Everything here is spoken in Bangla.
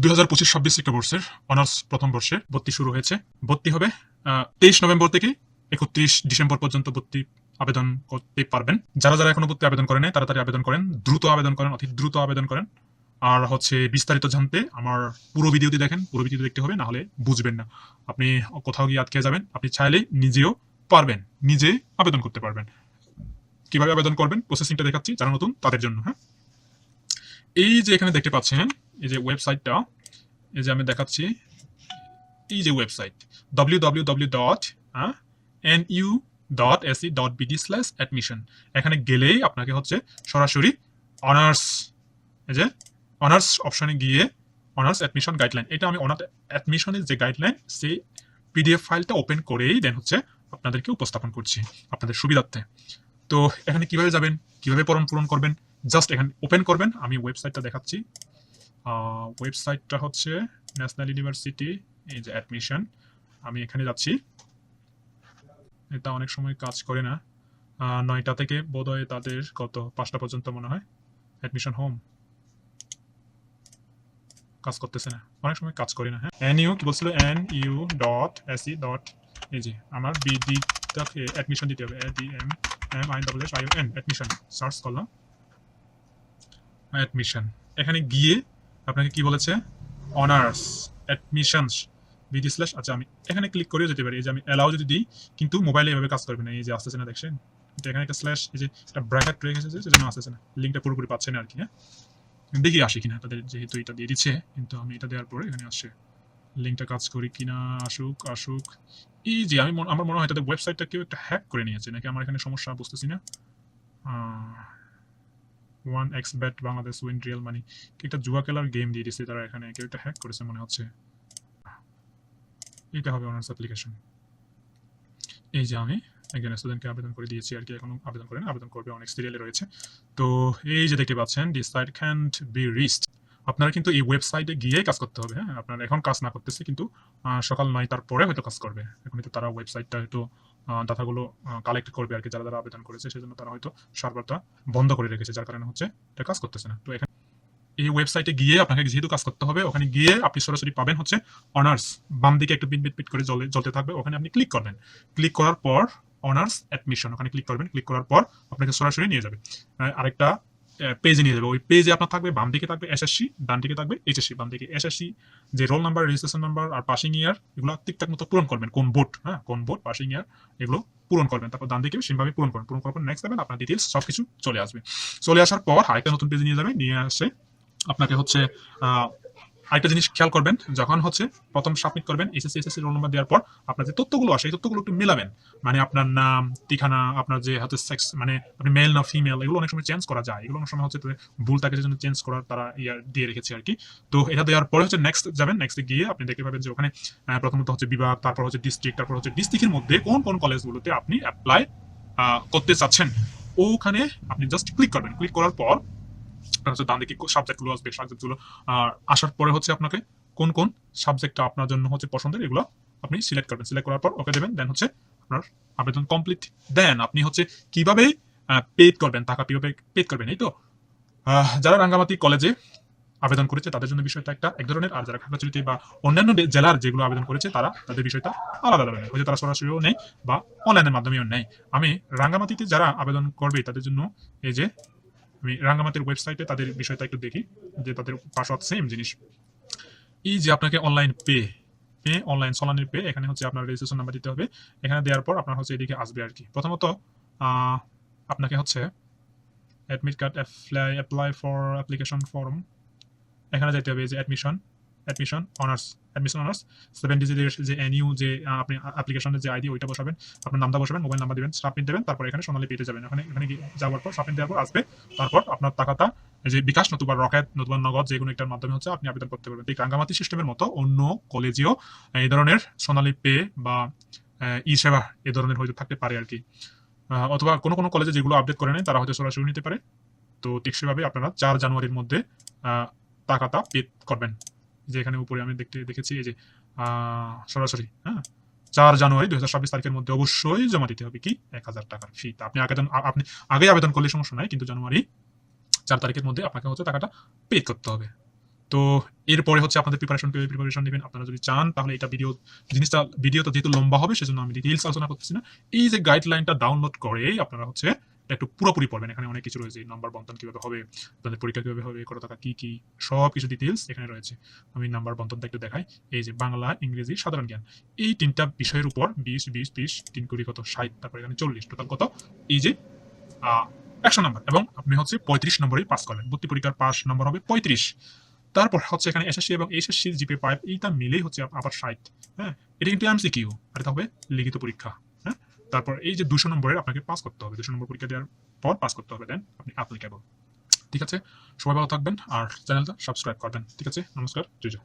2025-26 শিক্ষাবর্ষের অনার্স প্রথম বর্ষে ভর্তি শুরু হয়েছে। ভর্তি হবে 23 নভেম্বর থেকে 31 ডিসেম্বর পর্যন্ত ভর্তি আবেদন করতে পারবেন। যারা যারা এখনো ভর্তি আবেদন করেন তাড়াতাড়ি আবেদন করেন, দ্রুত আবেদন করেন, অতি দ্রুত আবেদন করেন। আর বিস্তারিত জানতে আমার পুরো ভিডিওটি দেখেন, পুরো ভিডিও দেখতে হবে, না হলে বুঝবেন না। আপনি কোথাও গিয়ে আটকে যাবেন। আপনি চাইলে নিজেও পারবেন, নিজে আবেদন করতে পারবেন। কিভাবে আবেদন করবেন প্রসেসিংটা দেখাচ্ছি যারা নতুন তাদের জন্য। হ্যাঁ, এই যে এখানে দেখতে পাচ্ছেন এই যে ওয়েবসাইটটা, এই যে আমি দেখাচ্ছি, এই যে ওয়েবসাইট www.nu.ac.bd/admission। এখানে গেলেই আপনাকে সরাসরি অনার্স, এই যে অনার্স অপশনে গিয়ে অনার্স অ্যাডমিশন গাইডলাইন, এটা আমি অনার্স অ্যাডমিশনের যে গাইডলাইন সেই পিডিএফ ফাইলটা ওপেন করেই দেন আপনাদেরকে উপস্থাপন করছি আপনাদের সুবিধার্থে। তো এখানে কিভাবে যাবেন, কিভাবে ফর্ম পূরণ করবেন, জাস্ট এখানে ওপেন করবেন। আমি ওয়েবসাইটটা দেখাচ্ছি। ওয়েবসাইটটা হচ্ছে ন্যাশনাল ইউনিভার্সিটি, এই যে অ্যাডমিশন। আমি এখানে যাচ্ছি। এটা অনেক সময় কাজ করে না, 9টা থেকে বোধহয় তাদের কত 5টা পর্যন্ত মনে হয় অ্যাডমিশন হোম কাজ করতেছে না, অনেক সময় কাজ করে না। হ্যাঁ, NU কি বলছিল, nu.ac. এই যে আমার বিডিটাকে অ্যাডমিশন দিতে হবে, ADMMISSION অ্যাডমিশন সার্চ করলাম, অ্যাডমিশন। এখানে গিয়ে আপনাকে কি বলেছে, অনার্স অ্যাডমিশনস বিডি স্ল্যাশ। আচ্ছা, আমি এখানে ক্লিক করেও যেতে পারি। এই যে আমি অ্যালাউ যদি দিই, কিন্তু মোবাইলে এভাবে কাজ করবে না। এই যে আসতেছে না, দেখছেন এখানে একটা স্ল্যাশ, এই যে একটা ব্র্যাকেট রয়ে গেছে, সেজন্য আসতেছে না, লিঙ্কটা পুরোপুরি পাচ্ছে না আর কি। হ্যাঁ, দেখি আসে কিনা তাদের, যেহেতু এটা দিয়ে দিচ্ছে, কিন্তু আমি এটা দেওয়ার পরে এখানে আসছে, লিঙ্কটা কাজ করি কিনা, আসুক। এই যে আমার মনে হয় তাদের ওয়েবসাইটটা কেউ একটা হ্যাক করে নিয়েছে, নাকি আমার এখানে সমস্যা বুঝতেছি না। 1xbet বাংলাদেশ উইন রিয়েল মানি, একটা জুয়া খেলার গেম দিয়ে দিচ্ছে তারা, এখানে কেউ একটা হ্যাক করেছে মনে হচ্ছে। এটা হবে অনার্স অ্যাপ্লিকেশন। এই যে আমি একজন স্টুডেন্টকে আবেদন করে দিয়েছি আর কি, এখনো আবেদন করেন, আবেদন করবে, অনেক সিরিয়ালে রয়েছে। তো এই যে দেখতে পাচ্ছেন, this site can't be reached. আপনারা কিন্তু এই ওয়েবসাইটে গিয়ে কাজ করতে হবে। হ্যাঁ, আপনারা এখন কাজ না করতেছে, কিন্তু সকাল 9টার পরে হয়তো কাজ করবে। এখন তো তারা ওয়েবসাইটটা হয়তো ডাটাগুলো কালেক্ট করবে আর কি, যারা যারা আবেদন করেছে, সেজন্য তারা হয়তো সার্ভারটা বন্ধ করে রেখেছে, যার কারণে এটা কাজ করতেছে না। তো এখানে এই ওয়েবসাইটে গিয়ে আপনাকে যেহেতু কাজ করতে হবে, ওখানে গিয়ে আপনি সরাসরি পাবেন অনার্স। বাম দিকে একটু বিট করে জ্বলতে থাকবে, ওখানে আপনি ক্লিক করবেন। ক্লিক করার পর অনার্স অ্যাডমিশন, ওখানে ক্লিক করবেন। ক্লিক করার পর আপনাকে সরাসরি নিয়ে যাবে আরেকটা পেজে নিয়ে যাবে। ওই পেজে আপনার থাকবে, বাম দিকে থাকবে এসএসসি, ডান দিকে থাকবে এইচএসসি। বাম দিকে এসএসসি যে রোল নাম্বার, রেজিস্ট্রেশন নাম্বার আর পাসিং ইয়ার, এগুলো ঠিকঠাক মতো পূরণ করবেন। কোন বোর্ড, কোন বোর্ড, পাসিং ইয়ার, এগুলো পূরণ করবেন। তারপর ডান দিকে সেভাবে পূরণ করবেন। পূরণ করার পর নেক্সট দেবেন, আপনার ডিটেলস সবকিছু চলে আসবে। চলে আসার পর আরেকটা নতুন পেজে নিয়ে যাবে। নিয়ে আসে আপনাকে আরেকটা জিনিস খেয়াল করবেন, যখন প্রথম সাবমিট করবেন এসএসসি রোল নাম্বার দেওয়ার পর আপনার যে তথ্যগুলো আসে, এই তথ্যগুলো একটু মেলাবেন। মানে আপনার নাম, ঠিকানা, আপনার যে সেক্স, মানে আপনি মেল না ফিমেল, এগুলো অনেক সময় চেঞ্জ করা যায়। এগুলো অনেক সময় ভুল থাকে, সেজন্য চেঞ্জ করার তারা দিয়ে রেখেছে আর কি। তো এটা দেওয়ার পরে নেক্সট যাবেন। নেক্সটে গিয়ে আপনি দেখতে পাবেন যে ওখানে প্রথমত বিভাগ, তারপর ডিস্ট্রিক্ট, তারপর ডিস্ট্রিক্টের মধ্যে কোন কোন কলেজগুলোতে আপনি অ্যাপ্লাই করতে চাচ্ছেন, ওখানে আপনি জাস্ট ক্লিক করবেন। ক্লিক করার পর ডান দিকে সাবজেক্টগুলো আসবে। সাবজেক্টগুলো আসার পরে আপনাকে কোন কোন সাবজেক্টটা আপনার জন্য পছন্দের, এগুলো আপনি সিলেক্ট করবেন। সিলেক্ট করার পর ওকে দেবেন। দেন আপনার আবেদন কমপ্লিট। দেন আপনি কিভাবে পেড করবেন, টাকা কিভাবে পেড করবেন। এই তো যারা রাঙ্গামাটি কলেজে আবেদন করেছে তাদের জন্য বিষয়টা এক ধরনের, আর যারা খাগড়াছড়িতে বা অন্যান্য জেলার যেগুলো আবেদন করেছে তাদের বিষয়টা আলাদা ধরনের। হয়তো তারা সরাসরিও নেই বা অনলাইনের মাধ্যমেও নেই। আমি রাঙ্গামাটিতে যারা আবেদন করবে তাদের জন্য এই যে আমি রাঙ্গামাটির ওয়েবসাইটে তাদের বিষয়টা একটু দেখি, যে তাদের পাসওয়ার্ড সেম জিনিস। এই যে আপনাকে অনলাইন অনলাইন সলানির পে, এখানে আপনার রেজিস্ট্রেশন নাম্বার দিতে হবে। এখানে দেওয়ার পর আপনার এদিকে আসবে আর কি। প্রথমত আপনাকে admit card apply for application form, এখানে যেতে হবে। যে অ্যাডমিশন অনার্স 7 ডিজিটের যে NU, যে আপনি অ্যাপ্লিকেশনের যে আইডি, ওইটা বসাবেন, আপনার নামটা বসাবেন, মোবাইল নাম্বার দিবেন, সাবমিট দেবেন। তারপর এখানে সোনালী পেতে যাবেন। এখানে যাওয়ার পর সাবমিট দেওয়ার পর আসবে। তারপর আপনার টাকাটা যে বিকাশ নতুবা রকেট নতুবা নগদ, যে কোনো একটার মাধ্যমে আপনি আবেদন করতে পারবেন। ঠিক রাঙ্গামাটি সিস্টেমের মতো অন্য কলেজেও এই ধরনের সোনালী পে বা ই সেবা এই ধরনের হয়তো থাকতে পারে আর কি। অথবা কোনো কোনো কলেজে যেগুলো আপডেট করে নেয় তারা হয়তো সরাসরি নিতে পারে। তো ঠিক সেভাবে আপনারা 4 জানুয়ারির মধ্যে টাকাটা পে করবেন। যে এখানে উপরে আমি দেখেছি, এই যে সরাসরি 4 জানুয়ারি 2026 তারিখের মধ্যে অবশ্যই জমা দিতে হবে কি 1000 টাকার ফি। আপনি আগে আবেদন করলে সমস্যা নাই, কিন্তু জানুয়ারি 4 তারিখের মধ্যে আপনাকে টাকাটা পে করতে হবে। তো এরপরে হচ্ছে আপনাদের প্রিপারেশন নেবেন। আপনারা যদি চান তাহলে এটা ভিডিওটা যেহেতু লম্বা হবে সেজন্য আমি ডিটেইলস আলোচনা করতেছি না। এই যে গাইডলাইনটা ডাউনলোড করে আপনারা হচ্ছে এটা একটু পুরোপুরি পড়বেন। এখানে অনেক কিছু রয়েছে, নাম্বার বন্টন কিভাবে হবে, আপনাদের পরীক্ষা কিভাবে হবে, কত টাকা কি কি, সব কিছু ডিটেইলস এখানে রয়েছে। আমি নাম্বার বন্টনটা একটু দেখাই। এই যে বাংলা, ইংরেজি, সাধারণ জ্ঞান, এই তিনটা বিষয়ের উপর 20 20 30 3 কুড়ি কত 60, তারপর এখানে 40, টোটাল কত এই যে 100 নাম্বার, এবং আপনি হচ্ছে 35 নম্বরেই পাস করবেন। ভর্তি পরীক্ষার পাস নম্বর হবে 35। তারপর হচ্ছে এখানে এসএসসি এবং এইচএসসি জিপিএ 5 এইটা মিলেই হচ্ছে আবার 60। হ্যাঁ, এটা কিন্তু এমসিকিউ, আর এটা হবে লিখিত পরীক্ষা। হ্যাঁ, তারপর এই যে 200 নম্বরের আপনাকে পাস করতে হবে, 200 নম্বর পরীক্ষা দেওয়ার পর পাস করতে হবে, দেন আপনি অ্যাপ্লিকেবল। ঠিক আছে, সবাই ভালো থাকবেন আর চ্যানেলটা সাবস্ক্রাইব করবেন। ঠিক আছে, নমস্কার, জয় জয়।